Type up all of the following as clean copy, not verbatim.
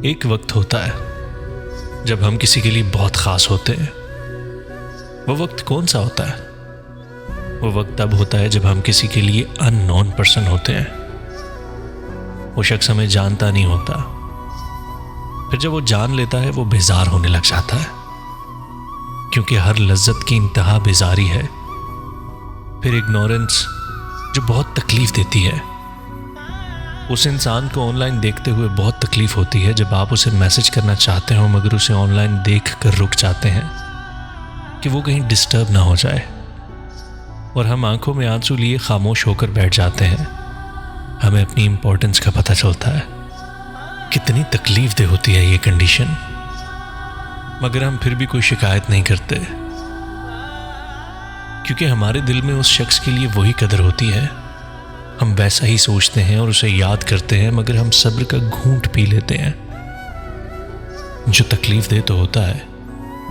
एक वक्त होता है जब हम किसी के लिए बहुत ख़ास होते हैं। वो वक्त कौन सा होता है? वो वक्त तब होता है जब हम किसी के लिए अननोन पर्सन होते हैं। वो शख्स हमें जानता नहीं होता, फिर जब वो जान लेता है वो बेजार होने लग जाता है, क्योंकि हर लज्जत की इंतहा बेजारी है। फिर इग्नोरेंस जो बहुत तकलीफ देती है। उस इंसान को ऑनलाइन देखते हुए बहुत तकलीफ होती है जब आप उसे मैसेज करना चाहते हो मगर उसे ऑनलाइन देख कर रुक जाते हैं कि वो कहीं डिस्टर्ब ना हो जाए, और हम आंखों में आंसू लिए खामोश होकर बैठ जाते हैं। हमें अपनी इंपॉर्टेंस का पता चलता है। कितनी तकलीफ दे होती है ये कंडीशन, मगर हम फिर भी कोई शिकायत नहीं करते, क्योंकि हमारे दिल में उस शख्स के लिए वही कदर होती है। हम वैसा ही सोचते हैं और उसे याद करते हैं, मगर हम सब्र का घूंट पी लेते हैं। जो तकलीफ दे तो होता है,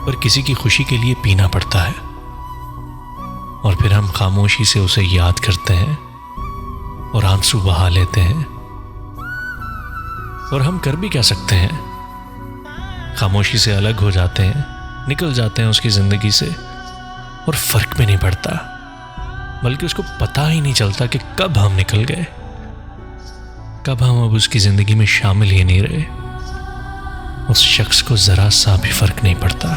पर किसी की खुशी के लिए पीना पड़ता है, और फिर हम खामोशी से उसे याद करते हैं और आंसू बहा लेते हैं। और हम कर भी क्या सकते हैं? खामोशी से अलग हो जाते हैं, निकल जाते हैं उसकी जिंदगी से, और फर्क भी नहीं पड़ता, बल्कि उसको पता ही नहीं चलता कि कब हम निकल गए, कब हम अब उसकी जिंदगी में शामिल ही नहीं रहे। उस शख्स को जरा सा भी फर्क नहीं पड़ता।